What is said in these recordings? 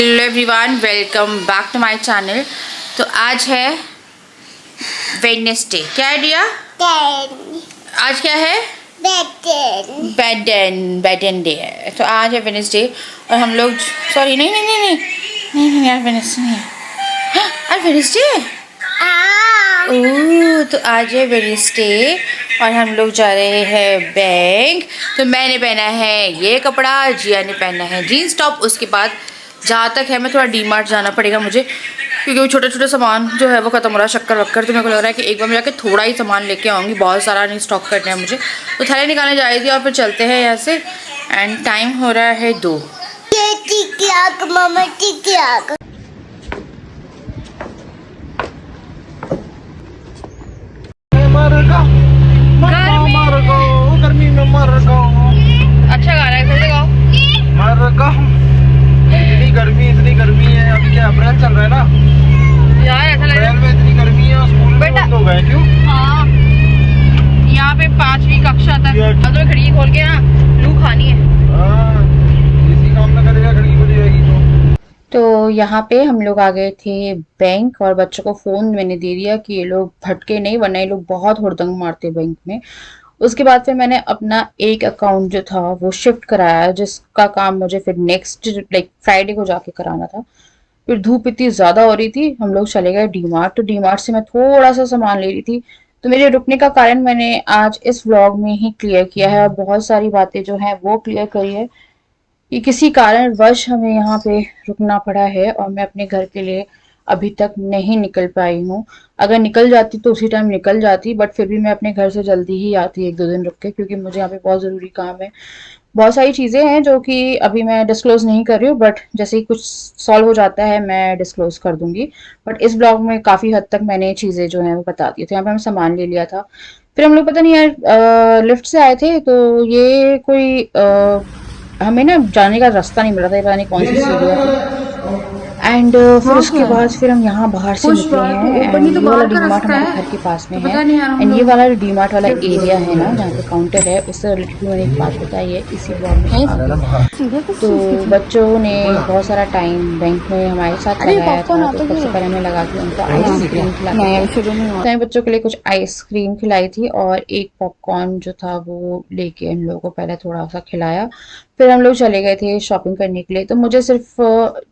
Hello everyone, welcome back to my channel. तो आज है वेडनेसडे। क्या है डिया? आज क्या है? बेडन डे है। तो आज है वेडनेसडे और हम लोग सॉरी नहीं यार, वेडनेसडे नहीं है। हाँ, आज वेडनेसडे है। ओह, तो आज है वेडनेसडे और हम लोग जा रहे हैं बैंक। तो मैंने पहना है ये कपड़ा, जिया ने पहना है जीन्स टॉप। उसके बाद जहाँ तक है मैं थोड़ा डी मार्ट जाना पड़ेगा मुझे, क्योंकि वो छोटे छोटे सामान जो है वो ख़त्म हो रहा है, शक्कर वक्कर। तो मेरे को लग रहा है कि एक बार मैं जाके थोड़ा ही सामान लेके आऊँगी, बहुत सारा नहीं स्टॉक करना है मुझे। तो थैले निकालने जा रही थी और फिर चलते हैं यहाँ से। एंड टाइम हो रहा है 2। गर्मी में मर गो। अच्छा गाना है, फिर से गाओ। मर गो। इतनी गर्मी है। अभी क्या अप्रैल चल रहा है ना यार, ऐसा लग रहा अप्रैल में इतनी गर्मी है और स्कूल में बंद हो गए। क्यों? हाँ, यहाँ पे 5वीं कक्षा तक अब तो खिड़की खोल के ना लू खानी है। इसी काम में करेगा, खिड़की खुली रहेगी तो यहाँ पे हम लोग आ गए थे बैंक और बच्चों को फ़ोन मैंने दे दिया कि ये लोग भटके नहीं, वरना ये लोग बहुत हुड़दंग मारते बैंक में। उसके बाद फिर मैंने अपना एक अकाउंट जो था वो शिफ्ट कराया, जिसका काम मुझे फिर नेक्स्ट फ्राइडे को जाके कराना था। फिर धूप इतनी ज़्यादा हो रही थी, हम लोग चले गए डी मार्ट। तो डी मार्ट से मैं थोड़ा सा सामान ले रही थी। तो मेरे रुकने का कारण मैंने आज इस व्लॉग में ही क्लियर किया है और बहुत सारी बातें जो हैं वो क्लियर करी है कि किसी कारणवश हमें यहाँ पे रुकना पड़ा है और मैं अपने घर के लिए अभी तक नहीं निकल पाई हूँ। अगर निकल जाती तो उसी टाइम निकल जाती, बट फिर भी मैं अपने घर से जल्दी ही आती 1-2 दिन रुक के, क्योंकि मुझे यहाँ पे बहुत ज़रूरी काम है। बहुत सारी चीज़ें हैं जो कि अभी मैं डिस्क्लोज नहीं कर रही हूँ, बट जैसे ही कुछ सॉल्व हो जाता है मैं डिस्क्लोज कर दूंगी। बट इस ब्लॉग में काफ़ी हद तक मैंने चीज़ें जो हैं वो बता दी थी। यहाँ पे हम सामान ले लिया था। फिर हम लोग पता नहीं यार लिफ्ट से आए थे, तो ये कोई हमें ना जाने का रास्ता नहीं मिल रहा था, पता नहीं कौन सी सीढ़ियाँ थी। एंड फिर उसके बाद फिर हम यहाँ बाहर से निकले हैं एंड ये वाला डी मार्ट हमारे घर के पास में है। एंड ये वाला डी मार्ट वाला एरिया है ना जहाँ पे काउंटर है, उससे रिलेटेड मैंने एक बात बताई है इसी ब्लॉग में आगे। तो बच्चों ने बहुत सारा टाइम बैंक में हमारे साथ लगाया था। तो सबसे पहले हमें लगा कि उनको आइसक्रीम खिलाई, तो मैं बच्चों के लिए कुछ आइसक्रीम खिलाई थी और एक पॉपकॉर्न जो था वो लेके इन लोगों को पहले थोड़ा सा खिलाया। फिर हम लोग चले गए थे शॉपिंग करने के लिए। तो मुझे सिर्फ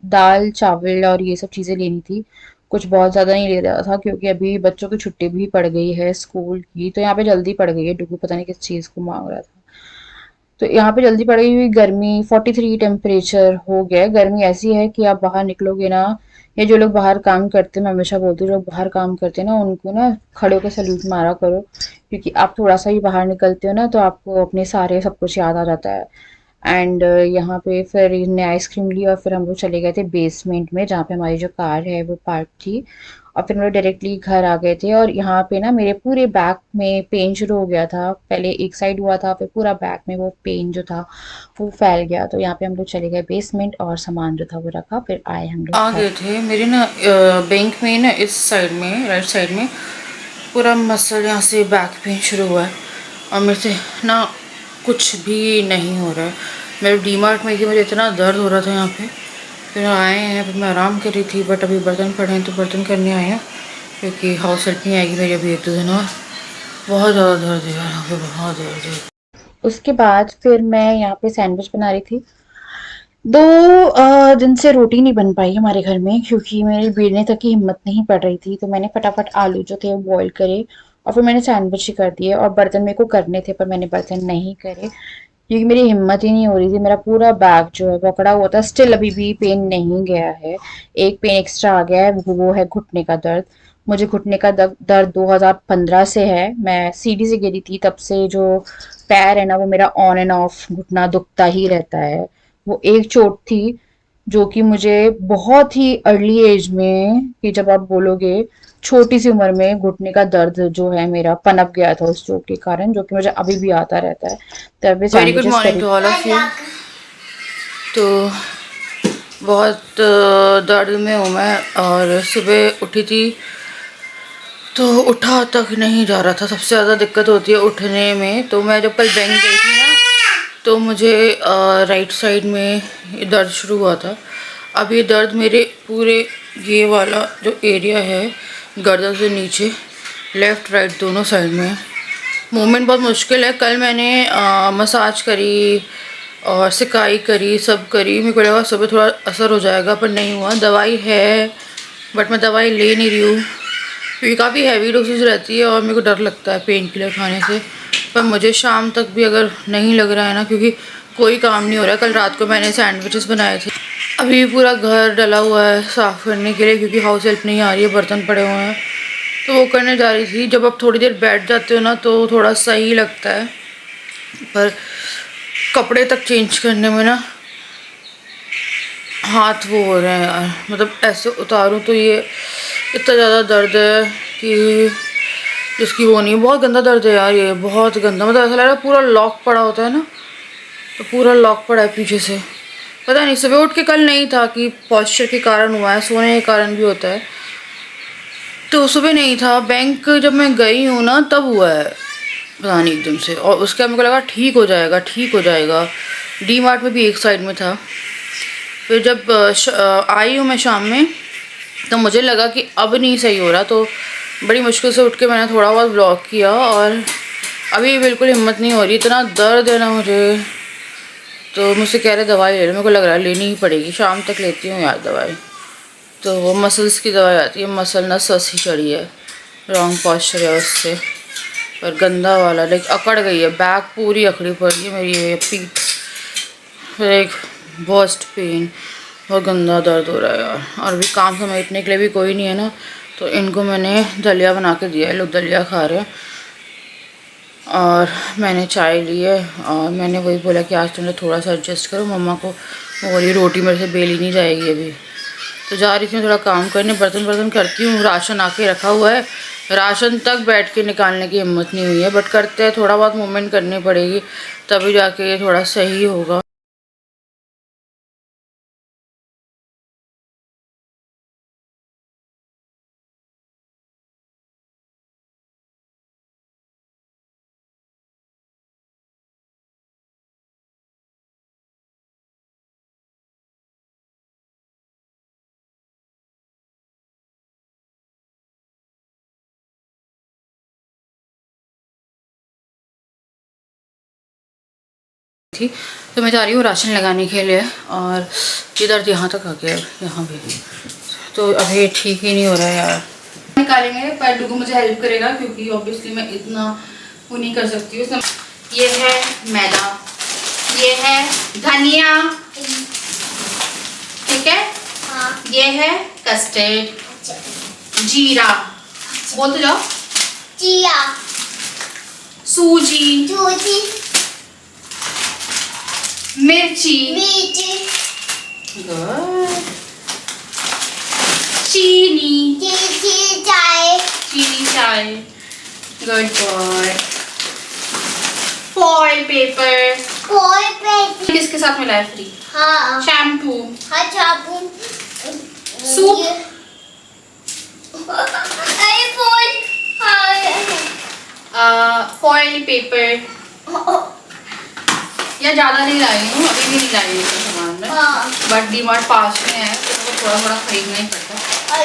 दाल चावल और ये सब चीज़ें लेनी थी, कुछ बहुत ज़्यादा नहीं ले रहा था, क्योंकि अभी बच्चों की छुट्टी भी पड़ गई है स्कूल की। तो यहाँ पे जल्दी पड़ गई है, डुगू पता नहीं किस चीज़ को मांग रहा था। तो यहाँ पे जल्दी पड़ गई हुई, गर्मी 43 टेम्परेचर हो गया है। गर्मी ऐसी है कि आप बाहर निकलोगे ना, ये जो लोग बाहर काम करते हैं, मैं हमेशा बोलती हूँ जो बाहर काम करते हैं ना उनको ना खड़े होकर सैल्यूट मारा करो, क्योंकि आप थोड़ा सा ही बाहर निकलते हो ना तो आपको अपने सारे सब कुछ याद आ जाता है। एंड यहाँ पे फिर इनने आइसक्रीम ली और फिर हम लोग चले गए थे बेसमेंट में जहाँ पे हमारी जो कार है वो पार्क थी। और फिर हम लोग डायरेक्टली घर आ गए थे और यहाँ पे ना मेरे पूरे बैक में पेन शुरू हो गया था। पहले एक साइड हुआ था, फिर पूरा बैक में वो पेन जो था वो फैल गया। तो यहाँ पे हम लोग चले गए बेसमेंट और सामान जो था वो रखा, फिर आए हम लोग आ गए थे। मेरे ना बैंक में ना इस साइड में राइट साइड में पूरा मसल यहाँ से बैक पेन शुरू हुआ है और मेरे से ना कुछ भी नहीं हो रहा है। मेरे डी मार्ट में कि मुझे इतना दर्द हो रहा था यहाँ पे, फिर आए हैं, फिर मैं आराम कर रही थी। बट अभी बर्तन पड़े हैं तो बर्तन करने आए हैं, क्योंकि हाउस हेल्प नहीं आएगी मेरी अभी 1-2 दिन और। बहुत ज़्यादा दर्द है यार यहाँ पे, बहुत दर्द है। उसके बाद फिर मैं यहाँ पे सैंडविच बना रही थी। 2 दिन से रोटी नहीं बन पाई हमारे घर में, क्योंकि मेरी बेलने तक की हिम्मत नहीं पड़ रही थी। तो मैंने फटाफट आलू जो थे वो बॉईल करे और फिर मैंने सैंडविच ही कर दिए। और बर्तन मेरे को करने थे पर मैंने बर्तन नहीं करे, क्योंकि मेरी हिम्मत ही नहीं हो रही थी। मेरा पूरा बैक जो है पकड़ा हुआ था, स्टिल अभी भी पेन नहीं गया है। एक पेन एक्स्ट्रा आ गया है, वो है घुटने का दर्द। मुझे घुटने का दर्द 2015 से है। मैं सीढ़ी से गिरी थी, तब से जो पैर है ना वो मेरा ऑन एंड ऑफ घुटना दुखता ही रहता है। वो एक चोट थी जो कि मुझे बहुत ही अर्ली एज में, कि जब आप बोलोगे छोटी सी उम्र में, घुटने का दर्द जो है मेरा पनप गया था उस चोट के कारण, जो कि मुझे अभी भी आता रहता है। तब very good morning to all of you. तो बहुत दर्द में हूँ मैं और सुबह उठी थी तो उठा तक नहीं जा रहा था। सबसे ज़्यादा दिक्कत होती है उठने में। तो मैं जब कल बैंक गई थी ना तो मुझे राइट साइड में दर्द शुरू हुआ था अब ये दर्द मेरे पूरे ये वाला जो एरिया है गर्दन से नीचे लेफ़्ट राइट दोनों साइड में है। मूवमेंट बहुत मुश्किल है। कल मैंने मसाज करी और सिकाई करी, सब करी। मेरे को लगा सुबह थोड़ा असर हो जाएगा पर नहीं हुआ। दवाई है बट मैं दवाई ले नहीं रही हूँ क्योंकि काफ़ी हैवी डोसेज रहती है और मेरे को डर लगता है पेन किलर खाने से। पर मुझे शाम तक भी अगर नहीं लग रहा है ना, क्योंकि कोई काम नहीं हो रहा है। कल रात को मैंने सैंडविचेस बनाए थे। अभी पूरा घर डला हुआ है साफ़ करने के लिए क्योंकि हाउस हेल्प नहीं आ रही है, बर्तन पड़े हुए हैं तो वो करने जा रही थी। जब आप थोड़ी देर बैठ जाते हो ना तो थोड़ा सही लगता है, पर कपड़े तक चेंज करने में ना हाथ वो हो रहे हैं यार। मतलब ऐसे उतारूँ तो ये इतना ज़्यादा दर्द है कि जिसकी वो नहीं। बहुत गंदा दर्द है यार, ये बहुत गंदा। मतलब ऐसा लग रहा है पूरा लॉक पड़ा होता है ना, तो पूरा लॉक पड़ा है पीछे से। पता नहीं सुबह उठ के कल नहीं था कि पॉस्चर के कारण हुआ है, सोने के कारण भी होता है। तो सुबह नहीं था, बैंक जब मैं गई हूँ ना तब हुआ है पता नहीं एकदम से। और उसके बाद मेरे को लगा ठीक हो जाएगा ठीक हो जाएगा। डी मार्ट में भी एक साइड में था। फिर जब आई हूँ मैं शाम में तो मुझे लगा कि अब नहीं सही हो रहा, तो बड़ी मुश्किल से उठ के मैंने थोड़ा बहुत ब्लॉक किया और अभी बिल्कुल हिम्मत नहीं हो रही। इतना दर्द है ना मुझे। तो मुझसे कह रहे दवाई ले लो, मेरे को लग रहा है लेनी ही पड़ेगी। शाम तक लेती हूँ यार दवाई। तो वो मसल्स की दवाई आती है, मसल ना सस ही चढ़ी है, रॉन्ग पॉस्चर है उससे। पर गंदा वाला लाइक अकड़ गई है, बैक पूरी अकड़ी पड़ी है मेरी, ये पीठ। फिर एक बर्स्ट पेन, बहुत गंदा दर्द हो रहा है यार। और अभी काम समेटने के लिए भी कोई नहीं है ना, तो इनको मैंने दलिया बना के दिया है, लोग दलिया खा रहे हैं। और मैंने चाय ली है और मैंने वही बोला कि आज तुमने थोड़ा सा एडजस्ट करो। मम्मा को वो वाली रोटी मेरे से बेली नहीं जाएगी अभी। तो जा रही थी थोड़ा काम करने, बर्तन करती हूँ। राशन आके रखा हुआ है, राशन तक बैठ के निकालने की हिम्मत नहीं हुई है, बट करते हैं। थोड़ा बहुत मूवमेंट करनी पड़ेगी तभी जाके ये थोड़ा सही होगा। थी तो मैं जा रही हूँ राशन लगाने के लिए और ये दर्द यहाँ तक आ गया है, यहाँ भी। तो अभी ठीक ही नहीं हो रहा है यार। निकालेंगे पर डुगू मुझे हेल्प करेगा क्योंकि ऑब्वियसली मैं इतना वो नहीं कर सकती हूँ। ये है मैदा, ये है धनिया, ठीक है, हाँ। ये है कस्टर्ड, जीरा, बोल तो जाओ, जीरा, सूजी, मिर्ची, गुड, चीनी चाय, गुड बॉय, फॉइल पेपर, किसके साथ मिलाया फ्री, हाँ, शैम्पू, सूप, फॉइल पेपर। या ज़्यादा नहीं लाई हूँ, अभी भी नहीं लाई हूँ सामान में, बट डी मार्ट पास में है तो मुझे थोड़ा थोड़ा खरीदना ही पड़ता है।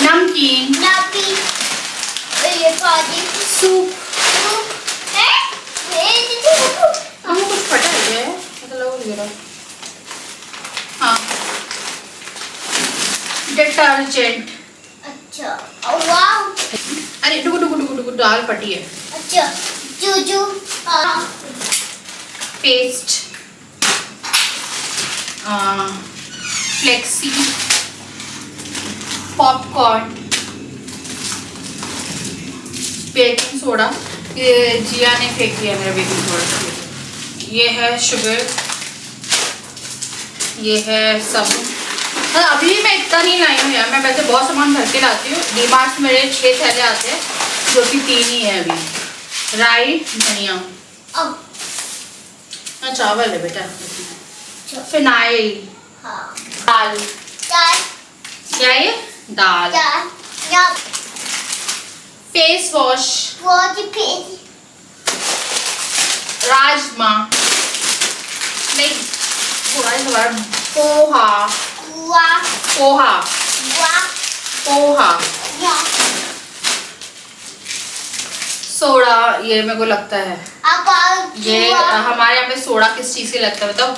नमकीन, सूप, हमको कुछ फटा है ऐसा लगा। हाँ, डिटर्जेंट, अच्छा, अरे डुगु डुगु डुगु डुगु दाल पटी है, अच्छा, paste, flexi, popcorn, baking soda, ये जिया ने फेंक दिया मेरा बेकिंग सोडा। ये है शुगर, ये है सब। अभी भी मैं इतना नहीं लाई हूँ यार, मैं वैसे बहुत सामान भर के लाती हूँ। डी मार्ट मेरे 6 थैले आते हैं जो कि 3 ही है अभी। राई, धनिया, चावल है बेटा, फिनाइल, दाल, क्या है दाल, face wash, rajma, poha, poha, poha, soda, ये मेरे को लगता है ये हमारे यहाँ पे सोडा किस चीज़ से लगता है बताओ?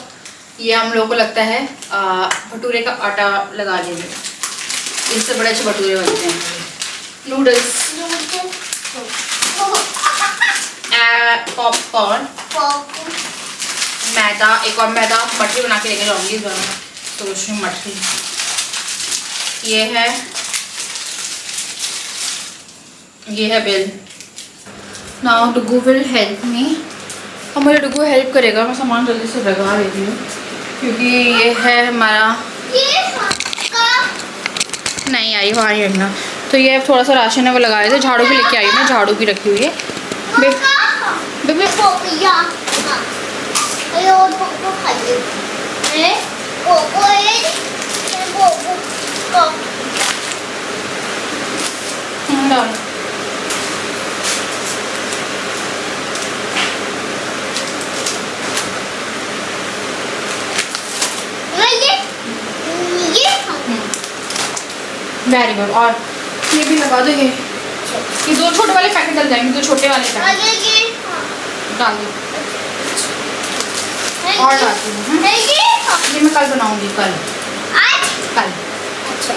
ये हम लोगों को लगता है भटूरे का आटा लगा लेंगे, इससे बड़े अच्छे भटूरे बनते हैं। नूडल्स, पॉपकॉर्न, मैदा, एक और मैदा, मठरी बना के लेके जाऊंगी इस बार तो उसमें मठरी। ये है bill. Now Dugu will help me, और मुझे डुगू हेल्प करेगा। मैं सामान जल्दी से लगा लेती हूँ क्योंकि ये है हमारा, नहीं आई वहाँ ही रखना। तो ये थोड़ा सा राशन है वो लगा रहे थे, झाड़ू भी लेके आई हूँ मैं, झाड़ू भी रखी हुई है। डाल वेरी गुड। और ये भी लगा दो, ये दो छोटे वाले पैकेट डल जाएंगे, दो छोटे वाले पैकेट डाल दो और डालती हूँ। ये मैं कल बनाऊंगी, कल। अच्छा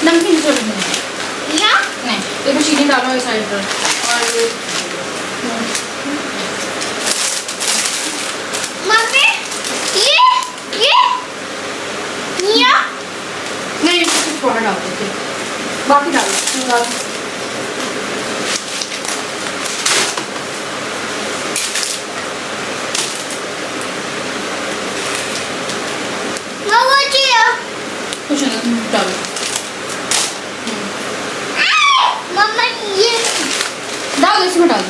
नमकीन जरूर नहीं, देखो चीनी डालो इस साइड पर। और मम्मी ये नहीं, थोड़ा डाल देते, बाकी डालो। कुछ नहीं, तुम डालो। मम्मा ये डाल, इसमें डाल,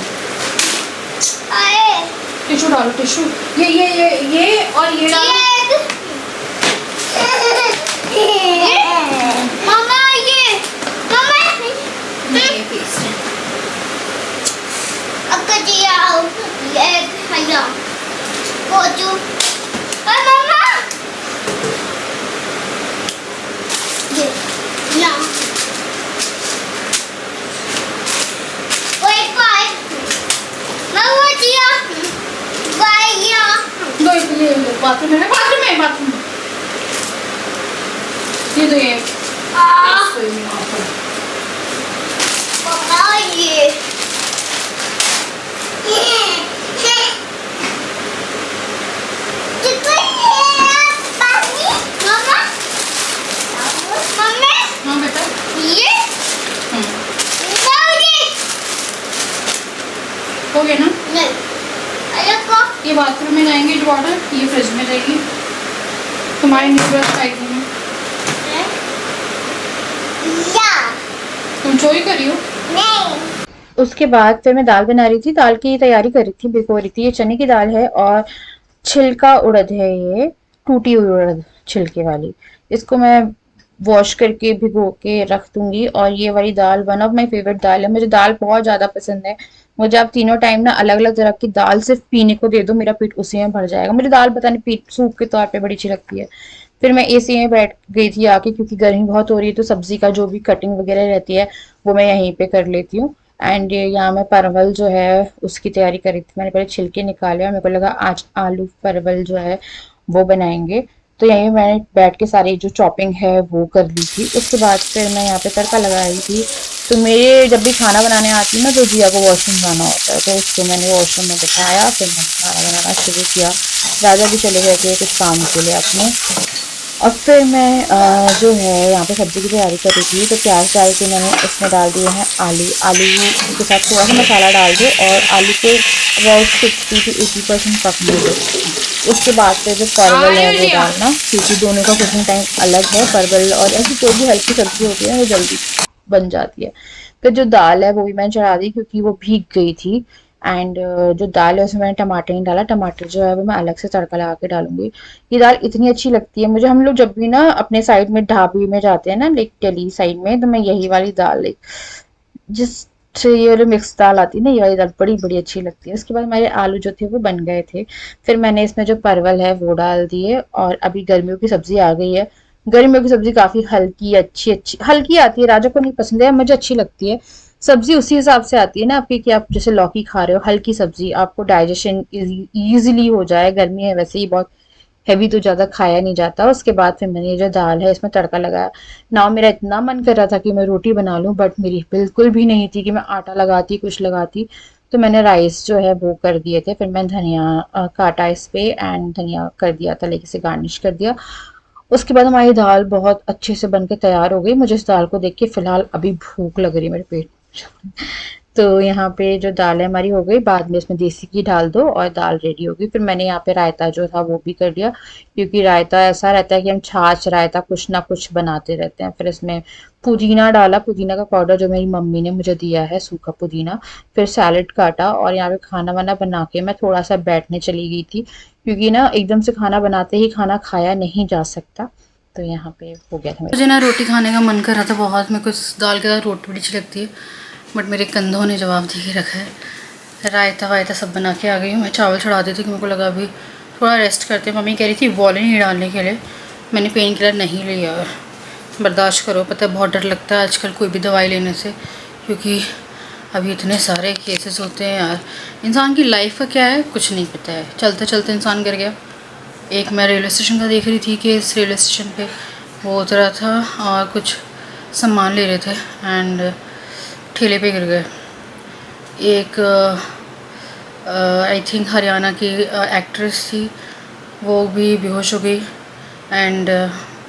टिश्यू डालो, टिश्यू। ये और ये डालो। मम्मा ये पीस मम्मा ये ना बाथरूम में, ये तो ये हाँ बेटा, हो गया ना? ये बाथरूम में जाएंगे जो वाटर, ये फ्रिज में रहेगी तुम्हारे न्यूट्रल साइड में। तुम चोरी करी हो? उसके बाद फिर मैं दाल बना रही थी, दाल की तैयारी कर रही थी, भिगो रही थी। ये चने की दाल है और छिलका उड़द है, ये टूटी हुई उड़द छिलके वाली। इसको मैं वॉश करके भिगो के रख दूंगी। और ये वाली दाल वन ऑफ माई फेवरेट दाल है, मुझे दाल बहुत ज़्यादा पसंद है। मुझे आप तीनों टाइम ना अलग अलग तरह की दाल सिर्फ पीने को दे दो, मेरा पेट उसी में भर जाएगा। मुझे दाल पता नहीं पेट सूप के तौर पे बड़ी अच्छी लगती है। फिर मैं एसी में बैठ गई थी आके, क्योंकि गर्मी बहुत हो रही है, तो सब्जी का जो भी कटिंग वगैरह रहती है वो मैं यहीं पे कर लेती हूँ। एंड यहाँ मैं परवल जो है उसकी तैयारी कर रही थी। मैंने पहले छिलके निकाले और मेरे को लगा आज आलू परवल जो है वो बनाएंगे। तो यहीं मैंने बैठ के सारी जो चॉपिंग है वो कर ली थी। उसके बाद फिर मैं यहाँ पे तड़का लगा रही थी। तो मेरे जब भी खाना बनाने आती है ना तो जिया को वॉशरूम जाना होता है, तो उसको मैंने वॉशरूम में बिठाया, फिर मैंने खाना बनाना शुरू किया। राजा भी चले गए थे कुछ काम के लिए अपने। और फिर मैं जो है यहाँ पे सब्ज़ी की तैयारी कर रही थी। तो प्याज डाल के मैंने इसमें डाल दिए हैं आलू। आलू के साथ थोड़ा सा मसाला डाल दो और आलू को अबाउट 60 to 80% पकने दो। उसके बाद फिर जो परवल है वो डालना, क्योंकि दोनों का कुकिंग टाइम अलग है। परवल और ऐसी कोई भी हल्की सब्जी होती है वो जल्दी बन जाती है। फिर जो दाल है वो भी मैंने चढ़ा दी, क्योंकि वो भीग गई थी। एंड जो दाल है उसमें मैंने टमाटर नहीं डाला, टमाटर जो है वो मैं अलग से तड़का लगा के डालूंगी। ये दाल इतनी अच्छी लगती है मुझे, हम लोग जब भी ना अपने साइड में ढाबे में जाते हैं ना, लाइक दिल्ली साइड में, तो मैं यही वाली दाल, लाइक जिस से ये वाली मिक्स दाल आती है ना, ये वाली दाल बड़ी बड़ी अच्छी लगती है। उसके बाद हमारे आलू जो थे वो बन गए थे, फिर मैंने इसमें जो परवल है वो डाल दिए। और अभी गर्मियों की सब्जी आ गई है, गर्मियों की सब्जी काफी हल्की अच्छी अच्छी हल्की आती है, राजा को नहीं पसंद है, मुझे अच्छी लगती है। सब्जी उसी हिसाब से आती है ना आपकी, कि आप जैसे लौकी खा रहे हो, हल्की सब्जी आपको डाइजेशन इजीली हो जाए, गर्मी है वैसे ही बहुत हैवी तो ज़्यादा खाया नहीं जाता। उसके बाद फिर मैंने ये जो दाल है इसमें तड़का लगाया। ना मेरा इतना मन कर रहा था कि मैं रोटी बना लूं, बट मेरी बिल्कुल भी नहीं थी कि मैं आटा लगाती कुछ लगाती। तो मैंने राइस जो है वो कर दिए थे, फिर मैंने धनिया काटा इस पे एंड धनिया कर दिया था, लेके से गार्निश कर दिया। उसके बाद हमारी दाल बहुत अच्छे से बन के तैयार हो गई। मुझे इस दाल को देख के फिलहाल अभी भूख लग रही है मेरे पेट में। तो यहाँ पे जो दाल है हमारी हो गई, बाद में इसमें देसी घी डाल दो और दाल रेडी होगी। फिर मैंने यहाँ पे रायता जो था वो भी कर दिया, क्योंकि रायता ऐसा रहता है कि हम छाछ रायता कुछ ना कुछ बनाते रहते हैं। फिर इसमें पुदीना डाला, पुदीना का पाउडर जो मेरी मम्मी ने मुझे दिया है, सूखा पुदीना। फिर सैलेड काटा और यहाँ पे खाना वाना बना के मैं थोड़ा सा बैठने चली गई थी, क्योंकि ना एकदम से खाना बनाते ही खाना खाया नहीं जा सकता। तो यहाँ पे हो गया था मेरा। मुझे ना रोटी खाने का मन कर रहा था बहुत, मेरे को दाल के साथ रोटी बड़ी अच्छी लगती है, बट मेरे कंधों ने जवाब दे के रखा है। रायता वायता सब बना के आ गई हूँ। मैं चावल चढ़ा दी थी कि मेरे को लगा अभी थोड़ा रेस्ट करते हैं। मम्मी कह रही थी वॉल्यूम नहीं डालने के लिए, मैंने पेन किलर नहीं लिया। बर्दाश्त करो, पता है बहुत डर लगता है आजकल कोई भी दवाई लेने से, क्योंकि अभी इतने सारे केसेस होते हैं यार। इंसान की लाइफ का क्या है कुछ नहीं पता है, चलते चलते इंसान गिर गया। एक मैं रेलवे स्टेशन का देख रही थी कि इस रेलवे स्टेशन पे वो उतरा था और कुछ सामान ले रहे थे एंड ठेले पे गिर गए। एक आई थिंक हरियाणा की एक्ट्रेस थी, वो भी बेहोश हो गई एंड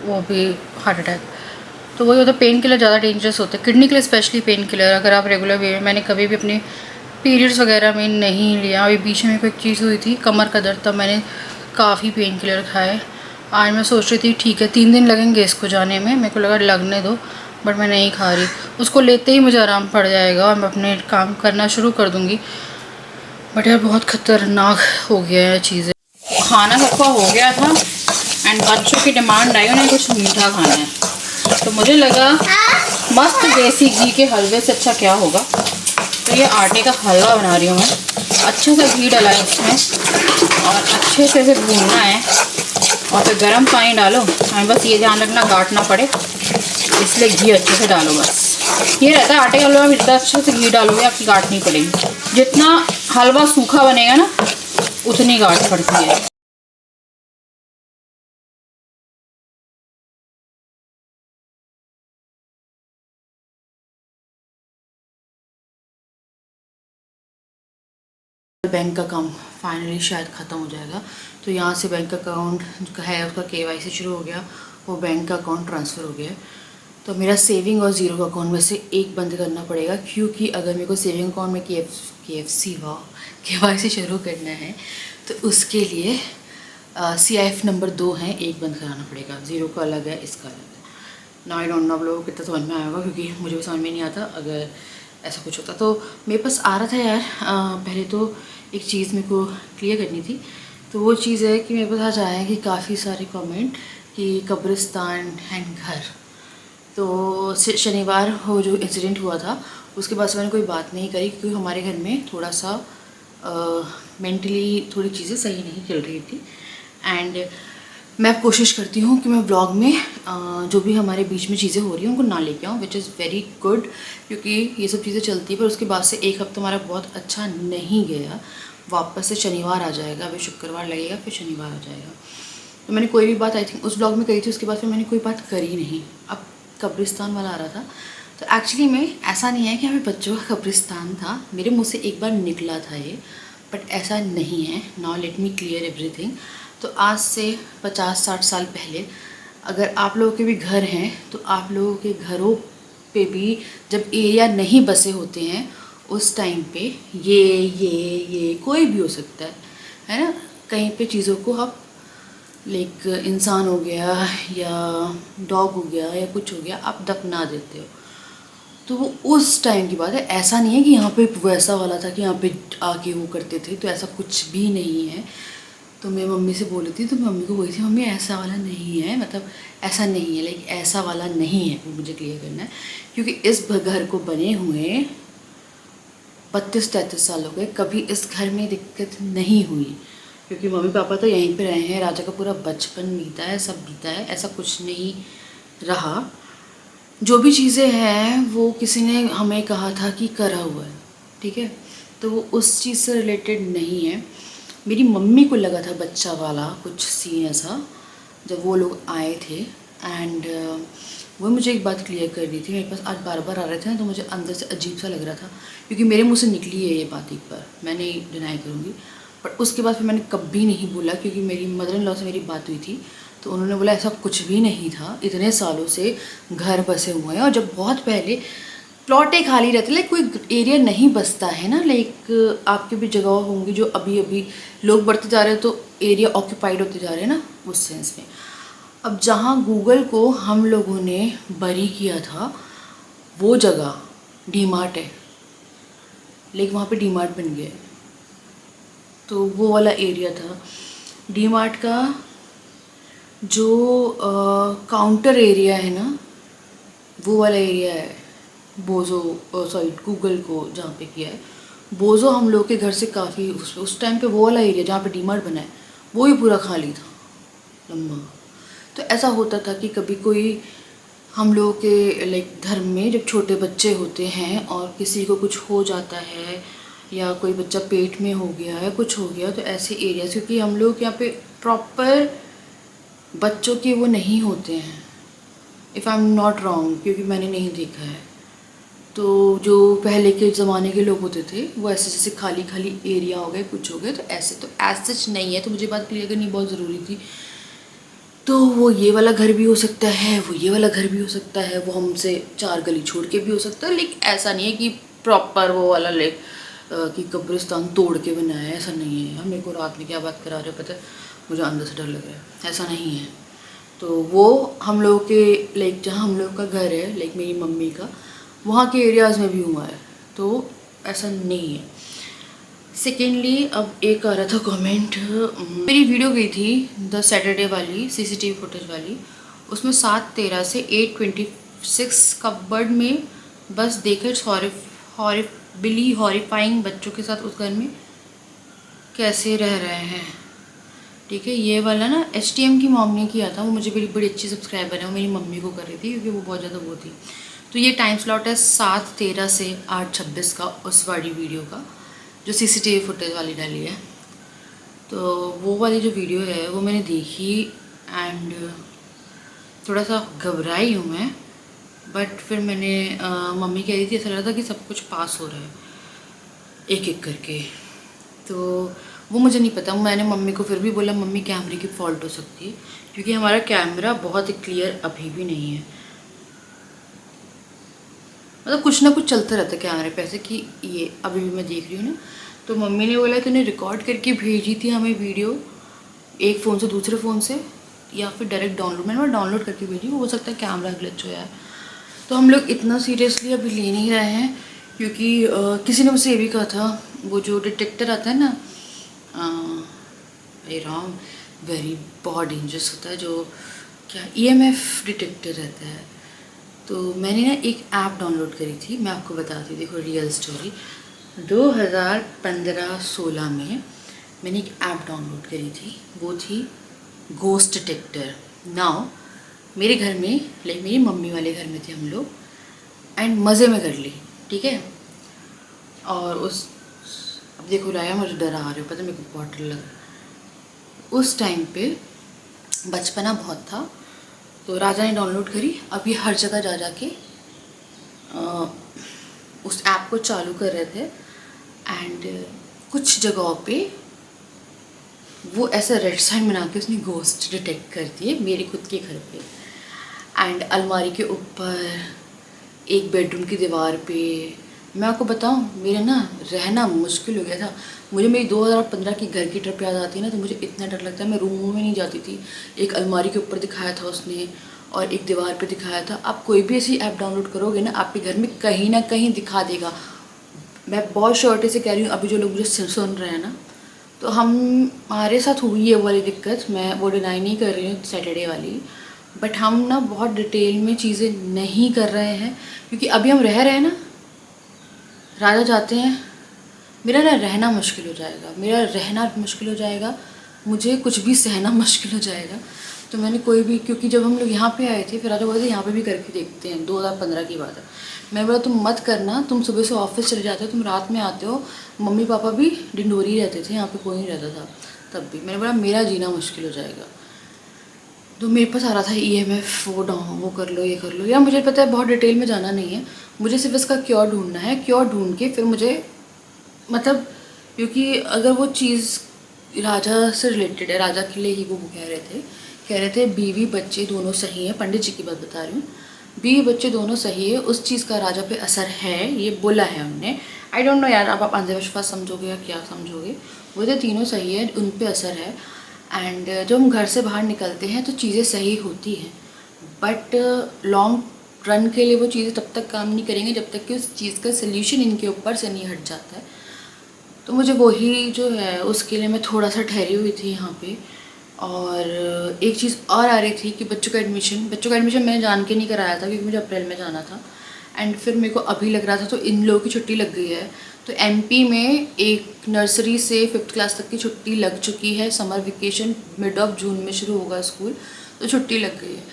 वो भी हार्ट अटैक। तो वही होता है, पेन किलर ज़्यादा डेंजरस होते हैं किडनी के लिए, स्पेशली पेन किलर अगर आप रेगुलर वे में। मैंने कभी भी अपने पीरियड्स वगैरह में नहीं लिया। अभी बीच में कोई चीज़ हुई थी कमर का दर्द, तब मैंने काफ़ी पेन किलर खाए। आज मैं सोच रही थी ठीक है 3 दिन लगेंगे इसको जाने में, मेरे को लगा लगने दो, बट मैं नहीं खा रही। उसको लेते ही मुझे आराम पड़ जाएगा और मैं अपने काम करना शुरू कर दूँगी। बट यार बहुत ख़तरनाक हो गया है चीज़ें। खाना सबका हो गया था एंड बच्चों की डिमांड आई, उन्हें कुछ मीठा खाना है, तो मुझे लगा मस्त देसी घी के हलवे से अच्छा क्या होगा। तो ये आटे का हलवा बना रही हूँ मैं। अच्छे से घी डाला है इसमें और अच्छे से इसे भूनना है और फिर गर्म पानी डालो। हमें बस ये ध्यान रखना गांठ ना पड़े, इसलिए घी अच्छे से डालो बस। ये रहता है आटे के हलवा में, जितना अच्छे से घी डालोगे आपकी गांठ नहीं पड़ेगी। जितना हलवा सूखा बनेगा ना उतनी गांठ पड़ती है। बैंक अकाउंट फाइनली शायद ख़त्म हो जाएगा, तो यहाँ से बैंक अकाउंट है उसका KYC शुरू हो गया, वो बैंक अकाउंट ट्रांसफ़र हो गया। तो मेरा सेविंग और ज़ीरो का अकाउंट में से एक बंद करना पड़ेगा, क्योंकि अगर मेरे को सेविंग अकाउंट में KYC शुरू करना है तो उसके लिए CIF नंबर 2 है, एक बंद कराना पड़ेगा। ज़ीरो का अलग है, इसका अलग है। ना आई डोंट नो आप लोगों को कितना समझ में आएगा, क्योंकि मुझे भी समझ में नहीं आता अगर ऐसा कुछ होता। तो मेरे पास आ रहा था यार, पहले तो एक चीज़ मेरे को क्लियर करनी थी। तो वो चीज़ है कि मेरे पास आज आया है कि काफ़ी सारे कमेंट कि कब्रिस्तान एंड घर। तो शनिवार वो जो इंसिडेंट हुआ था उसके बाद से मैंने कोई बात नहीं करी, क्योंकि हमारे घर में थोड़ा सा मेंटली थोड़ी चीज़ें सही नहीं चल रही थी। एंड मैं कोशिश करती हूँ कि मैं ब्लॉग में जो भी हमारे बीच में चीज़ें हो रही हैं उनको ना लेके आऊँ, विच इज़ वेरी गुड, क्योंकि ये सब चीज़ें चलती है। पर उसके बाद से एक हफ्ता हमारा बहुत अच्छा नहीं गया। वापस से शनिवार आ जाएगा, अभी शुक्रवार लगेगा, फिर शनिवार आ जाएगा। तो मैंने कोई भी बात आई थिंक उस ब्लॉग में कही थी, उसके बाद फिर मैंने कोई बात करी नहीं। अब कब्रिस्तान वाला आ रहा था, तो एक्चुअली में ऐसा नहीं है कि हमें बच्चों का कब्रिस्तान था, मेरे मुँह से एक बार निकला था ये, बट ऐसा नहीं है। Now let me clear everything. तो आज से 50-60 साल पहले अगर आप लोगों के भी घर हैं, तो आप लोगों के घरों पे भी जब एरिया नहीं बसे होते हैं उस टाइम पे ये कोई भी हो सकता है ना, कहीं पे चीज़ों को आप लाइक इंसान हो गया या डॉग हो गया या कुछ हो गया, आप दफना देते हो। तो वो उस टाइम की बात है, ऐसा नहीं है कि यहाँ पे वैसा वाला था कि यहाँ पे आके वो करते थे, तो ऐसा कुछ भी नहीं है। तो मैं मम्मी से बोल रही थी, तो मम्मी को बोली थी मम्मी ऐसा वाला नहीं है, मतलब ऐसा नहीं है, लाइक ऐसा वाला नहीं है, वो मुझे क्लियर करना है। क्योंकि इस घर को बने हुए 32-33 साल हो गए, कभी इस घर में दिक्कत नहीं हुई, क्योंकि मम्मी पापा तो यहीं पे रहे हैं, राजा का पूरा बचपन बीता है, सब बीता है, ऐसा कुछ नहीं रहा। जो भी चीज़ें हैं वो किसी ने हमें कहा था कि करा हुआ है, ठीक है, तो वो उस चीज़ से रिलेटेड नहीं है। मेरी मम्मी को लगा था बच्चा वाला कुछ सीन ऐसा जब वो लोग आए थे, एंड वो मुझे एक बात क्लियर कर रही थी, मेरे पास आज बार बार आ रहे थे ना, तो मुझे अंदर से अजीब सा लग रहा था, क्योंकि मेरे मुंह से निकली है ये बात एक बार, मैं नहीं डिनाई करूँगी, बट उसके बाद फिर मैंने कभी नहीं बोला, क्योंकि मेरी मदर इन लॉ से मेरी बात हुई थी, तो उन्होंने बोला ऐसा कुछ भी नहीं था, इतने सालों से घर बसे हुए हैं, और जब बहुत पहले प्लॉटें खाली रहती, लाइक कोई एरिया नहीं बसता है ना, लाइक आपके भी जगह होंगी जो अभी अभी लोग बढ़ते जा रहे हैं, तो एरिया ऑक्यूपाइड होते जा रहे हैं ना, उस सेंस में। अब जहाँ गूगल को हम लोगों ने बरी किया था, वो जगह डीमार्ट है, लेकिन वहाँ पे डीमार्ट बन गया है, तो वो वाला एरिया था डीमार्ट का। जो काउंटर एरिया है ना, वो वाला एरिया है बोजो, सॉरी गूगल को जहाँ पे किया है बोजो, हम लोग के घर से काफ़ी उस टाइम पे वो वाला एरिया जहाँ पे डीमार्ट बना है वो ही पूरा खाली था लंबा। तो ऐसा होता था कि कभी कोई हम लोग के लाइक धर्म में जब छोटे बच्चे होते हैं और किसी को कुछ हो जाता है, या कोई बच्चा पेट में हो गया है, कुछ हो गया, तो ऐसे एरिया, क्योंकि हम लोग यहाँ पे प्रॉपर बच्चों के वो नहीं होते हैं, if I am not wrong, क्योंकि मैंने नहीं देखा है, तो जो पहले के ज़माने के लोग होते थे वो ऐसे जैसे खाली खाली एरिया हो गए, कुछ हो गए, तो ऐसे तो एज सच नहीं है, तो मुझे बात क्लियर करनी बहुत ज़रूरी थी। तो वो ये वाला घर भी हो सकता है, वो ये वाला घर भी हो सकता है, वो हमसे 4 गली छोड़ के भी हो सकता है, लेकिन ऐसा नहीं है कि प्रॉपर वो वाला लाइक कि कब्रिस्तान तोड़ के बनाया है, ऐसा नहीं है। मेरे को रात में क्या बात करा रहे पता है, मुझे अंदर से डर लग रहा है, ऐसा नहीं है। तो वो हम लोग के लाइक जहाँ हम लोग का घर है, लाइक मेरी मम्मी का, वहाँ के एरियाज़ में भी हुआ है, तो ऐसा नहीं है। सेकेंडली अब एक आ रहा था कमेंट, मेरी वीडियो गई थी द सैटरडे वाली सीसीटीवी फुटेज वाली, उसमें 7:13 से 8:26 कपबर्ड में बस देखे हॉरिफाइंग बच्चों के साथ उस घर में कैसे रह रहे हैं, ठीक है। ये वाला ना HTM की मॉम ने किया था, वो मुझे बड़ी अच्छी सब्सक्राइबर है, वो मेरी मम्मी को कर रही थी क्योंकि वो बहुत ज़्यादा वो थी। तो ये टाइम स्लॉट है 7:13 से 8:26 का, उस वाली वीडियो का जो सीसीटीवी फुटेज वाली डाली है। तो वो वाली जो वीडियो है वो मैंने देखी, एंड थोड़ा सा घबराई हूँ मैं, बट फिर मैंने मम्मी कह रही थी ऐसा लग रहा था कि सब कुछ पास हो रहा है एक एक करके, तो वो मुझे नहीं पता। मैंने मम्मी को फिर भी बोला मम्मी कैमरे की फॉल्ट हो सकती है, क्योंकि हमारा कैमरा बहुत क्लियर अभी भी नहीं है, मतलब कुछ ना कुछ चलता रहता है कैमरे पे, ऐसे कि ये अभी भी मैं देख रही हूँ ना। तो मम्मी ने बोला तूने रिकॉर्ड करके भेजी थी हमें वीडियो एक फ़ोन से दूसरे फ़ोन से, या फिर डायरेक्ट डाउनलोड, मैंने डाउनलोड करके भेजी, वो हो सकता है कैमरा ग्लिच हो यार। तो हम लोग इतना सीरियसली अभी ले नहीं रहे हैं, क्योंकि किसी ने मुझसे ये भी कहा था, वो जो डिटेक्टर आता है ना राम, वेरी बहुत डेंजरस होता है, जो क्या EMF डिटेक्टर रहता है। तो मैंने ना एक ऐप डाउनलोड करी थी, मैं आपको बताती हूँ, देखो रियल स्टोरी। 2015-16 में मैंने एक ऐप डाउनलोड करी थी, वो थी घोस्ट डिटेक्टर। नाउ मेरे घर में लाइक मेरी मम्मी वाले घर में थे हम लोग, एंड मज़े में कर ली, ठीक है। और उस अब देखो राया मुझे डरा आ रहे हो, पता है मेरे को बहुत डर लगा। उस टाइम पे बचपना बहुत था, तो राजा ने डाउनलोड करी। अब ये हर जगह जा के उस ऐप को चालू कर रहे थे, एंड कुछ जगहों पे वो ऐसा रेड साइन बना के उसने घोस्ट डिटेक्ट कर दिए मेरे खुद के घर पे, एंड अलमारी के ऊपर, एक बेडरूम की दीवार पे। मैं आपको बताऊं, मेरे ना रहना मुश्किल हो गया था। मुझे मेरी 2015 की घर की ट्रिप याद आती है ना, तो मुझे इतना डर लगता है, मैं रूम में नहीं जाती थी। एक अलमारी के ऊपर दिखाया था उसने, और एक दीवार पे दिखाया था। आप कोई भी ऐसी ऐप डाउनलोड करोगे ना, आपके घर में कहीं ना कहीं दिखा देगा। मैं बहुत श्योरिटी से कह रही हूँ, अभी जो लोग मुझे सुन रहे हैं ना, तो हमारे साथ हुई है वो वाली दिक्कत, मैं वो डिनाई नहीं कर रही हूँ सैटरडे वाली, बट हम ना बहुत डिटेल में चीज़ें नहीं कर रहे हैं, क्योंकि अभी हम रह रहे हैं ना, राजा जाते हैं, मेरा ना रहना मुश्किल हो जाएगा, मेरा रहना मुश्किल हो जाएगा, मुझे कुछ भी सहना मुश्किल हो जाएगा। तो मैंने कोई भी, क्योंकि जब हम लोग यहाँ पे आए थे, फिर राजा बोले थे यहाँ पे भी करके देखते हैं, 2015 की बात है। मैं बोला तुम मत करना, तुम सुबह से ऑफिस चले जाते हो, तुम रात में आते हो, मम्मी पापा भी डिंडोरी रहते थे, यहाँ पे कोई नहीं रहता था तब भी। मैंने बोला मेरा जीना मुश्किल हो जाएगा। तो मेरे पास आ रहा था EMF, वो डाउन, वो कर लो, ये कर लो, या मुझे पता है बहुत डिटेल में जाना नहीं है, मुझे सिर्फ इसका क्योर ढूंढना है। क्योर ढूंढ के फिर मुझे, मतलब क्योंकि अगर वो चीज़ राजा से रिलेटेड है, राजा के लिए ही वो कह रहे थे बीवी बच्चे दोनों सही हैं, पंडित जी की बात बता रही हूँ, बीवी बच्चे दोनों सही है, उस चीज़ का राजा पे असर है, ये बोला है उनने। आई डोंट नो यार, अब आप अंधविश्वास समझोगे या क्या समझोगे, वो तो तीनों सही है, उन पे असर है। एंड जब हम घर से बाहर निकलते हैं तो चीज़ें सही होती हैं, बट लॉन्ग रन के लिए वो चीज़ें तब तक काम नहीं करेंगे जब तक कि उस चीज़ का सल्यूशन इनके ऊपर से नहीं हट जाता है। तो मुझे वही जो है, उसके लिए मैं थोड़ा सा ठहरी हुई थी यहाँ पे। और एक चीज़ और आ रही थी कि बच्चों का एडमिशन मैंने जान के नहीं कराया था, क्योंकि मुझे अप्रैल में जाना था, एंड फिर मेरे को अभी लग रहा था, तो इन लोगों की छुट्टी लग गई है। तो MP में एक नर्सरी से 5th क्लास तक की छुट्टी लग चुकी है, summer vacation mid of June में शुरू होगा स्कूल, तो छुट्टी लग गई है।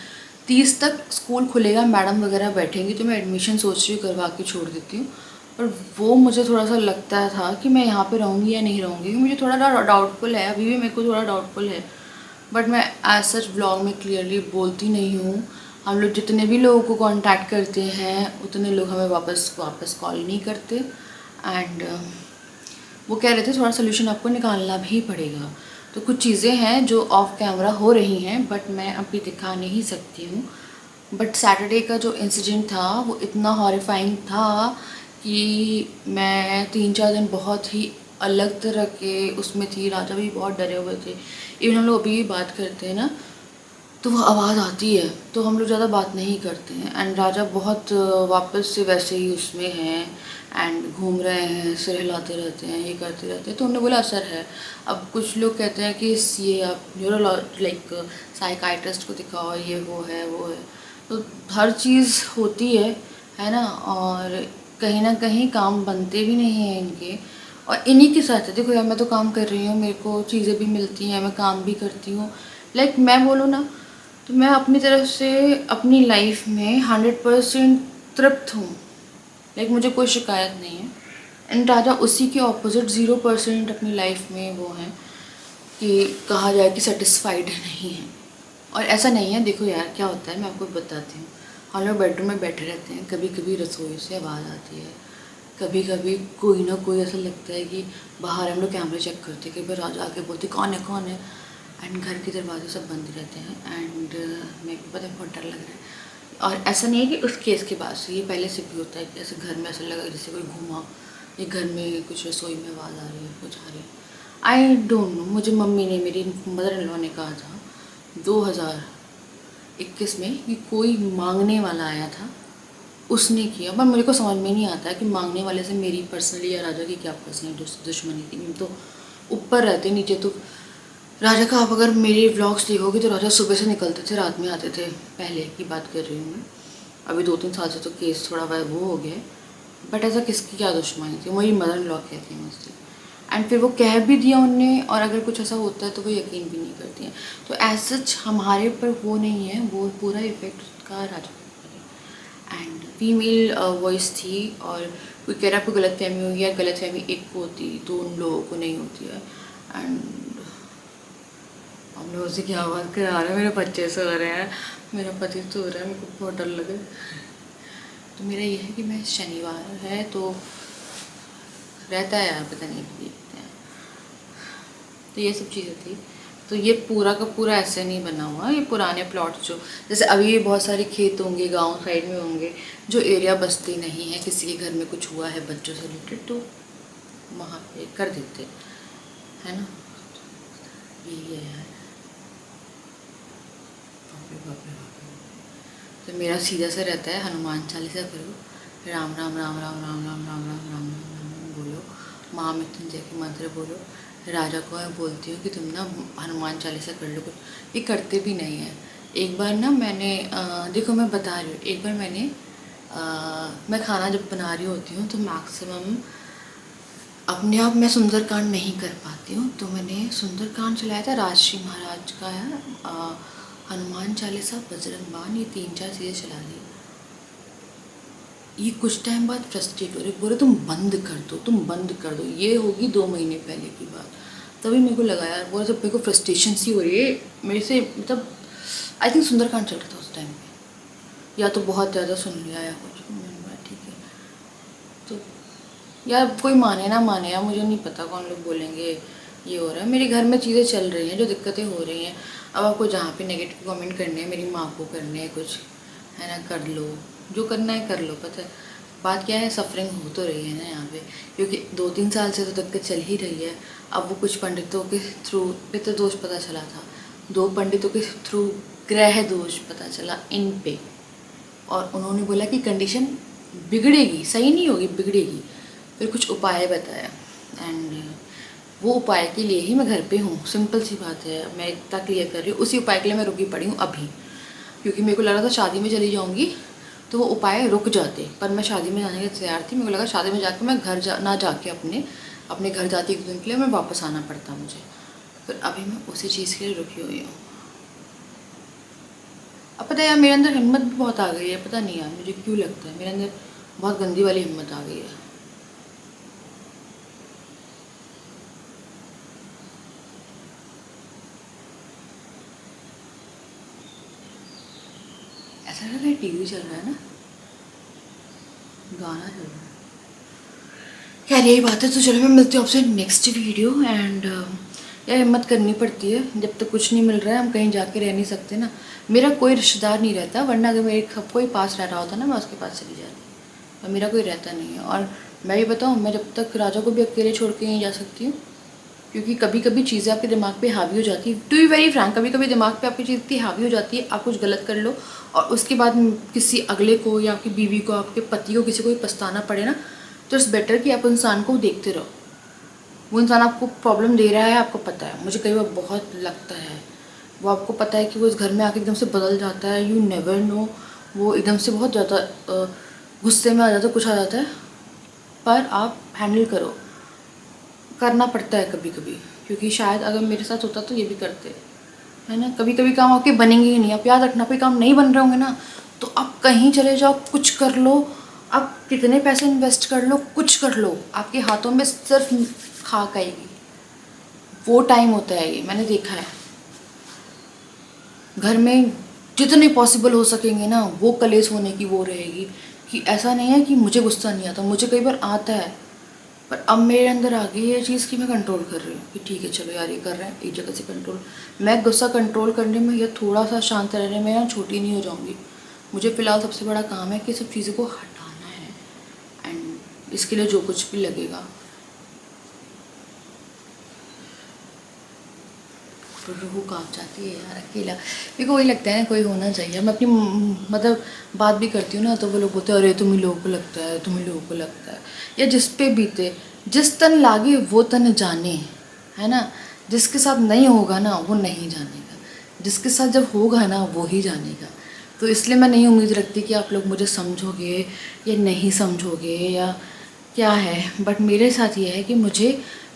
30 तक स्कूल खुलेगा, मैडम वगैरह बैठेंगी, तो मैं एडमिशन सोच रही हूँ करवा के छोड़ देती हूँ। और वो मुझे थोड़ा सा लगता था कि मैं यहाँ पे रहूँगी या नहीं रहूँगी, मुझे थोड़ा डाउटफुल है, अभी भी मेरे को थोड़ा डाउटफुल है, बट मैं एज सच व्लॉग में क्लियरली बोलती नहीं हूँ। हम लोग जितने भी लोगों को कांटेक्ट करते हैं, उतने लोग हमें वापस कॉल नहीं करते। एंड वो कह रहे थे थोड़ा सोल्यूशन आपको निकालना भी पड़ेगा। तो कुछ चीज़ें हैं जो ऑफ कैमरा हो रही हैं, बट मैं अभी दिखा नहीं सकती हूँ। बट सैटरडे का जो इंसिडेंट था वो इतना हॉरिफाइंग था कि मैं 3-4 दिन बहुत ही अलग तरह के उसमें थी। राजा भी बहुत डरे हुए थे। इवन हम लोग अभी भी बात करते हैं ना, तो वो आवाज़ आती है, तो हम लोग ज़्यादा बात नहीं करते हैं। एंड राजा बहुत वापस से वैसे ही उसमें हैं, एंड घूम रहे हैं, सिर हिलाते रहते हैं, ये करते रहते हैं। तो उन्होंने बोला असर है। अब कुछ लोग कहते हैं कि ये आप लाइक साइकाइट्रिस्ट को दिखाओ, ये वो है। तो हर चीज़ होती है ना, और कहीं ना कहीं काम बनते भी नहीं हैं इनके, और इन्हीं के साथ है। देखो यार, मैं तो काम कर रही हूँ, मेरे को चीज़ें भी मिलती हैं, मैं काम भी करती हूँ। लाइक मैं बोलूँ ना, तो मैं अपनी तरफ से अपनी लाइफ में 100% तृप्त हूँ। लाइक मुझे कोई शिकायत नहीं है। एंड राजा उसी के ऑपोजिट 0% अपनी लाइफ में वो हैं कि कहा जाए कि सेटिस्फाइड नहीं है। और ऐसा नहीं है, देखो यार क्या होता है, मैं आपको बताती हूँ। हम लोग बेडरूम में बैठे रहते हैं, कभी कभी रसोई से आवाज़ आती है, कभी कभी कोई ना कोई ऐसा लगता है कि बाहर हम लोग कैमरे चेक करते हैं, कई बार राजा आके बोलते कौन है, एंड घर के दरवाजे सब बंद रहते हैं। एंड मेरे को पता है बहुत डर लग रहा है। और ऐसा नहीं है कि उस केस के बाद से, ये पहले से भी होता है कि ऐसे घर में ऐसा लगा जैसे कोई घूमा, ये घर में कुछ रसोई में आवाज़ आ रही है, कुछ आ रही है। आई डोंट नो, मुझे मम्मी ने, मेरी मदर इन लॉ ने कहा था 2021 में कि कोई मांगने वाला आया था, उसने किया। पर मेरे को समझ में नहीं आता है कि मांगने वाले से मेरी पर्सनली या राजा की क्या पर्सनली दुश्मनी थी। तो ऊपर रहते, नीचे तो राजा का, आप अगर मेरे व्लॉग्स देखोगे तो राजा सुबह से निकलते थे, रात में आते थे। पहले की बात कर रही हूँ मैं, अभी 2-3 साल से तो केस थोड़ा वो हो गया है। बट ऐसा किसकी क्या दुश्मनी थी, मेरी मदर इन लॉ कहती है मुझसे। एंड फिर वो कह भी दिया उनने, और अगर कुछ ऐसा होता है तो वो यकीन भी नहीं करती हैं। तो एज सच हमारे पर वो नहीं है, वो पूरा इफेक्ट उसका राजा पर है। एंड फीमेल वॉइस थी, और कोई कह रहा आपको गलत फहमी हुई है, गलत फहमी एक को होती तो उन लोगों को नहीं होती है। एंड हम लोग उसे क्या आवाज़ करा रहे हैं, मेरे बच्चे सो रहे हैं, मेरा पति सो रहा है, मेरे को बहुत डर लगे। तो मेरा ये है कि मैं शनिवार है तो रहता है यार, पता नहीं देखते हैं। तो ये सब चीज़ें थी। तो ये पूरा का पूरा ऐसे नहीं बना हुआ, ये पुराने प्लॉट जो जैसे अभी बहुत सारे खेत होंगे गांव साइड में होंगे, जो एरिया बस्ती नहीं है, किसी के घर में कुछ हुआ है बच्चों से रिलेटेड, तो वहाँ पे कर देते है ना। यही है यार, तो मेरा सीधा सा रहता है हनुमान चालीसा करो, राम राम राम राम राम राम राम राम राम राम बोलो, माँ मृत्युंजय के मंत्र बोलो। राजा को मैं बोलती हूँ कि तुम ना हनुमान चालीसा कर लो, ये करते भी नहीं है। एक बार ना मैंने देखो मैं बता रही हूँ, एक बार मैं खाना जब बना रही होती हूँ तो मैक्सिमम अपने आप मैं सुंदरकांड नहीं कर पाती हूँ, तो मैंने सुंदरकांड चलाया था, राजश्री महाराज का है, हनुमान चालीसा, बजरंग बाण, ये 3-4 चीज़ें चला ली। ये कुछ टाइम बाद फ्रस्ट्रेट हो रहे, बोले तुम बंद कर दो, तुम बंद कर दो। ये होगी 2 महीने पहले की बात। तभी मेरे को लगा यार, वो जब मेरे को फ्रस्ट्रेशन सी हो रही है मेरे से, मतलब आई थिंक सुंदरकांड चल रहा था उस टाइम पे, या तो बहुत ज़्यादा सुन लिया या कुछ, मैंने बोला ठीक है। तो यार कोई माने ना माने, यार मुझे नहीं पता कौन लोग बोलेंगे ये हो रहा है। मेरे घर में चीज़ें चल रही हैं, जो दिक्कतें हो रही हैं। अब आपको जहाँ पे नेगेटिव कमेंट करने हैं, मेरी माँ को करने हैं कुछ, है ना, कर लो, जो करना है कर लो। पता है बात क्या है, सफरिंग हो तो रही है ना यहाँ पे, क्योंकि 2-3 साल से तो दिक्कत चल ही रही है। अब वो कुछ पंडितों के थ्रू पितृ दोष पता चला था, 2 पंडितों के थ्रू ग्रह दोष पता चला इन पे, और उन्होंने बोला कि कंडीशन बिगड़ेगी, सही नहीं होगी, बिगड़ेगी। फिर कुछ उपाय बताया, एंड वो उपाय के लिए ही मैं घर पे हूँ। सिंपल सी बात है, मैं इतना क्लियर कर रही हूँ। उसी उपाय के लिए मैं रुकी पड़ी हूँ अभी, क्योंकि मेरे को लग रहा था शादी में चली जाऊँगी तो वो उपाय रुक जाते, पर मैं शादी में जाने के तैयार थी। मेरे को लगा शादी में जाके मैं ना जाके अपने घर जाती 1 दिन के लिए, मैं वापस आना पड़ता मुझे। फिर अभी मैं उसी चीज़ के लिए रुकी हुई हूँ। अब पता है यार, मेरे अंदर हिम्मत भी बहुत आ गई है, पता नहीं यार मुझे क्यों लगता है मेरे अंदर बहुत गंदी वाली हिम्मत आ गई है। ऐसा लग रहा है टीवी चल रहा है ना, गाना चल रहा है। खैर यही बात है, तो चलो मैं मिलती हूँ आपसे नेक्स्ट वीडियो। एंड यार हिम्मत करनी पड़ती है, जब तक कुछ नहीं मिल रहा है हम कहीं जाके रह नहीं सकते ना। मेरा कोई रिश्तेदार नहीं रहता, वरना अगर मेरे कोई पास रह रहा होता ना, मैं उसके पास चली जाती, पर मेरा कोई रहता नहीं है। और मैं भी बताऊँ, मैं जब तक राजा को भी अकेले छोड़ के नहीं जा सकती हूँ, क्योंकि कभी कभी चीज़ें आपके दिमाग पे हावी हो जाती है। टू बी वेरी फ्रैंक, कभी कभी दिमाग पे आपकी चीज़ इतनी हावी हो जाती है, आप कुछ गलत कर लो और उसके बाद किसी अगले को या आपकी बीवी को, आपके पति को, किसी को भी पछताना पड़े ना, तो इट्स बेटर कि आप इंसान को देखते रहो। वो इंसान आपको प्रॉब्लम दे रहा है, आपको पता है। मुझे कई बार बहुत लगता है, वो आपको पता है कि वो इस घर में आके एकदम से बदल जाता है, यू नेवर नो, वो एकदम से बहुत ज़्यादा गुस्से में आ जाता है, कुछ आ जाता है, पर आप हैंडल करो, करना पड़ता है कभी कभी, क्योंकि शायद अगर मेरे साथ होता तो ये भी करते, है ना। कभी कभी काम आपके बनेंगे ही नहीं। आप याद रखना, कोई काम नहीं बन रहे होंगे ना, तो आप कहीं चले जाओ, कुछ कर लो, आप कितने पैसे इन्वेस्ट कर लो, कुछ कर लो, आपके हाथों में सिर्फ खाक आएगी। वो टाइम होता है ये, मैंने देखा है। घर में जितने पॉसिबल हो सकेंगे ना, वो कलेश होने की वो रहेगी, कि ऐसा नहीं है कि मुझे गुस्सा नहीं आता, मुझे कई बार आता है, पर अब मेरे अंदर आ गई ये चीज़ कि मैं कंट्रोल कर रही हूँ कि ठीक है चलो यार ये कर रहे हैं, एक जगह से कंट्रोल। मैं गुस्सा कंट्रोल करने में या थोड़ा सा शांत रहने में या छोटी नहीं हो जाऊँगी। मुझे फ़िलहाल सबसे बड़ा काम है कि सब चीज़ों को हटाना है, एंड इसके लिए जो कुछ भी लगेगा। रूह कांप जाती है यार अकेला, मेरे को वही लगता है ना, कोई होना चाहिए। मैं अपनी मतलब बात भी करती हूँ ना, तो वो लोग बोलते हैं अरे तुम ही लोगों को लगता है, तुम ही लोगों को लगता है। या जिस पे बीते, जिस तन लागे वो तन जाने, है ना। जिसके साथ नहीं होगा ना वो नहीं जानेगा, जिसके साथ जब होगा ना वो ही जानेगा। तो इसलिए मैं नहीं उम्मीद रखती कि आप लोग मुझे समझोगे या नहीं समझोगे या क्या है, बट मेरे साथ ये है कि मुझे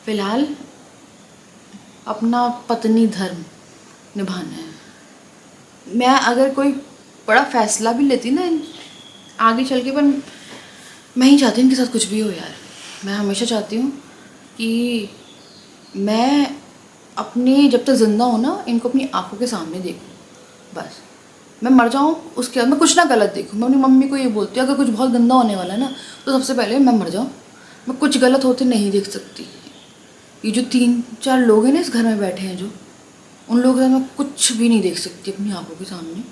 फ़िलहाल अपना पत्नी धर्म निभाना है। मैं अगर कोई बड़ा फैसला भी लेती ना आगे चल के, पर मैं ही चाहती हूँ इनके साथ कुछ भी हो यार। मैं हमेशा चाहती हूँ कि मैं अपनी जब तक ज़िंदा हूँ ना, इनको अपनी आंखों के सामने देखूँ, बस। मैं मर जाऊँ उसके बाद मैं कुछ ना गलत देखूँ। मैं अपनी मम्मी को ये बोलती हूँ, अगर कुछ बहुत गंदा होने वाला है ना, तो सबसे पहले मैं मर जाऊँ, मैं कुछ गलत होते नहीं देख सकती। ये जो 3-4 लोग हैं ना इस घर में बैठे हैं, जो उन लोगों से मैं कुछ भी नहीं देख सकती अपनी आंखों के सामने।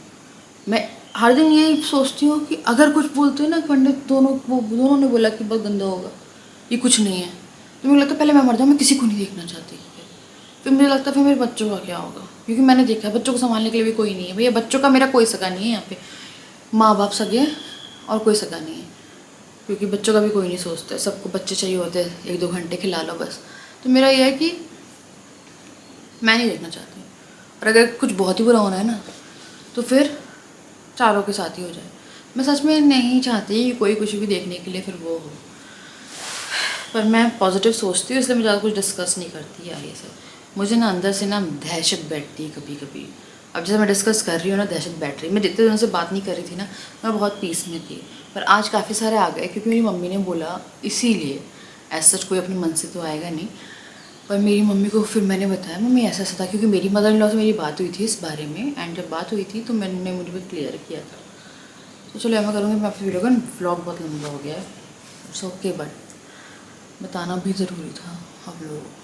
मैं हर दिन यही सोचती हूँ कि अगर कुछ बोलते हैं ना, पंडित दोनों ने बोला कि बहुत गंदा होगा, ये कुछ नहीं है, तो मुझे लगता है पहले मैं मर जाऊँ, मैं किसी को नहीं देखना चाहती। फिर मुझे लगता है फिर मेरे बच्चों का क्या होगा, क्योंकि मैंने देखा है बच्चों को संभालने के लिए भी कोई नहीं है। भैया बच्चों का मेरा कोई सगा नहीं है यहाँ पे। माँ बाप सगे और कोई सगा नहीं है, क्योंकि बच्चों का भी कोई नहीं सोचता है, सबको बच्चे चाहिए होते हैं, 1-2 घंटे खिला लो बस। तो मेरा ये है कि मैं नहीं देखना चाहती, और अगर कुछ बहुत ही बुरा होना है ना तो फिर चारों के साथ ही हो जाए। मैं सच में नहीं चाहती कि कोई कुछ भी देखने के लिए फिर वो हो, पर मैं पॉजिटिव सोचती हूँ, इसलिए मैं ज़्यादा कुछ डिस्कस नहीं करती यार ये सब। मुझे ना अंदर से ना दहशत बैठती है कभी कभी। अब जैसे मैं डिस्कस कर रही हूँ ना, दहशत बैठ रही है। मैं जितने दिनों से बात नहीं कर रही थी ना, मैं बहुत पीस में थी, पर आज काफ़ी सारे आ गए, क्योंकि मेरी मम्मी ने बोला, इसीलिए। ऐसा सच कोई अपने मन से तो आएगा नहीं, पर मेरी मम्मी को फिर मैंने बताया, मम्मी ऐसा ऐसा था, क्योंकि मेरी मदर इन लॉ से मेरी बात हुई थी इस बारे में, एंड जब बात हुई थी तो मैंने मुझे क्लियर किया था। तो चलो मैं करूँगी, मैं आपकी वीडियो का व्लॉग बहुत लंबा हो गया है, इट्स ओके, बट बताना भी ज़रूरी था आप लोगों को।